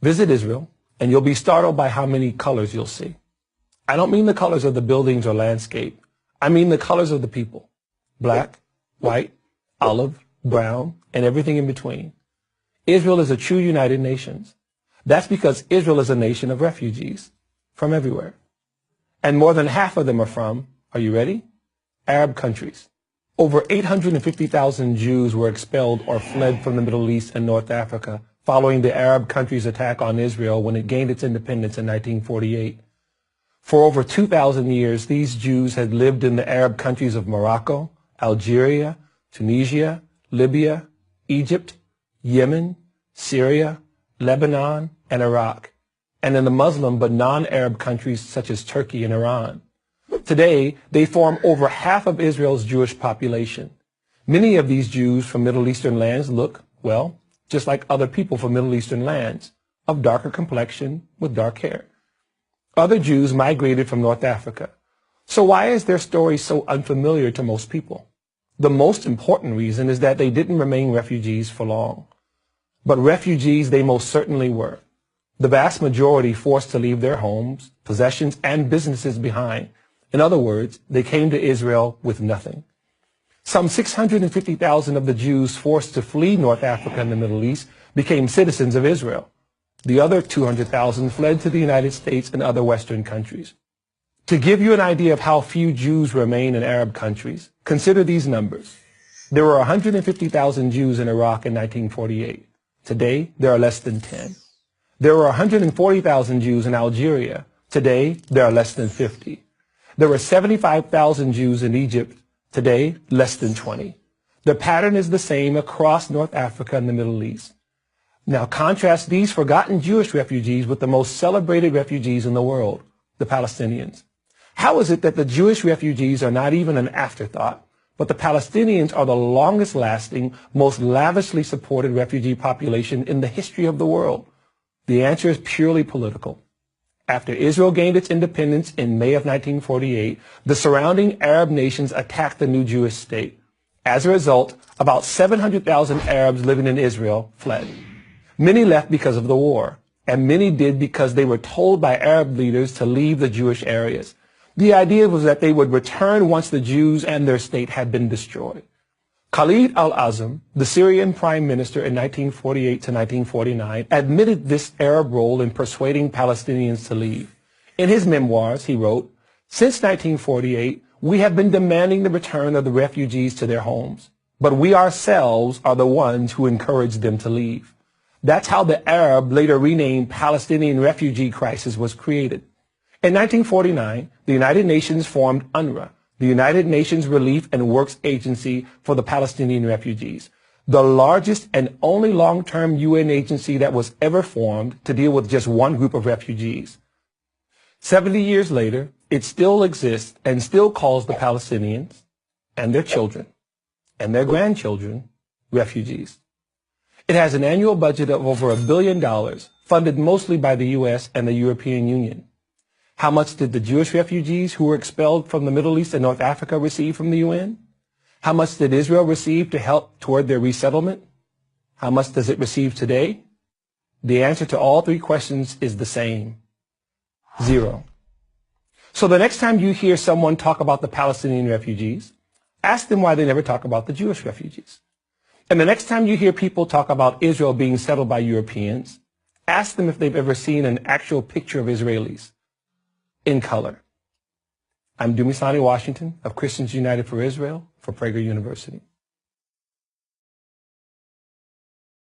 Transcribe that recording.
Visit Israel, and you'll be startled by how many colors you'll see. I don't mean the colors of the buildings or landscape. I mean the colors of the people. Black, white, olive, brown, and everything in between. Israel is a true United Nations. That's because Israel is a nation of refugees from everywhere. And more than half of them are from, are you ready? Arab countries. Over 850,000 Jews were expelled or fled from the Middle East and North Africa following the Arab countries' attack on Israel when it gained its independence in 1948. For over 2,000 years, these Jews had lived in the Arab countries of Morocco, Algeria, Tunisia, Libya, Egypt, Yemen, Syria, Lebanon, and Iraq, and in the Muslim but non-Arab countries such as Turkey and Iran. Today, they form over half of Israel's Jewish population. Many of these Jews from Middle Eastern lands look, well, just like other people from Middle Eastern lands, of darker complexion with dark hair. Other Jews migrated from North Africa. So why is their story so unfamiliar to most people? The most important reason is that they didn't remain refugees for long. But refugees they most certainly were. The vast majority forced to leave their homes, possessions, and businesses behind. In other words, they came to Israel with nothing. Some 650,000 of the Jews forced to flee North Africa and the Middle East became citizens of Israel. The other 200,000 fled to the United States and other Western countries. To give you an idea of how few Jews remain in Arab countries, consider these numbers. There were 150,000 Jews in Iraq in 1948. Today, there are less than 10. There were 140,000 Jews in Algeria. Today, there are less than 50. There were 75,000 Jews in Egypt. Today, less than 20. The pattern is the same across North Africa and the Middle East. Now contrast these forgotten Jewish refugees with the most celebrated refugees in the world, the Palestinians. How is it that the Jewish refugees are not even an afterthought, but the Palestinians are the longest lasting, most lavishly supported refugee population in the history of the world? The answer is purely political. After Israel gained its independence in May of 1948, the surrounding Arab nations attacked the new Jewish state. As a result, about 700,000 Arabs living in Israel fled. Many left because of the war, and many did because they were told by Arab leaders to leave the Jewish areas. The idea was that they would return once the Jews and their state had been destroyed. Khalid al-Azam, the Syrian prime minister in 1948 to 1949, admitted this Arab role in persuading Palestinians to leave. In his memoirs, he wrote, "Since 1948, we have been demanding the return of the refugees to their homes, but we ourselves are the ones who encouraged them to leave." That's how the Arab, later renamed Palestinian refugee crisis was created. In 1949, the United Nations formed UNRWA, the United Nations Relief and Works Agency for the Palestinian refugees, the largest and only long-term UN agency that was ever formed to deal with just one group of refugees. 70 years later, it still exists and still calls the Palestinians and their children and their grandchildren refugees. It has an annual budget of over $1 billion, funded mostly by the U.S. and the European Union. How much did the Jewish refugees who were expelled from the Middle East and North Africa receive from the UN? How much did Israel receive to help toward their resettlement? How much does it receive today? The answer to all three questions is the same: zero. So the next time you hear someone talk about the Palestinian refugees, ask them why they never talk about the Jewish refugees. And the next time you hear people talk about Israel being settled by Europeans, ask them if they've ever seen an actual picture of Israelis in color. I'm Dumisani Washington of Christians United for Israel for Prager University.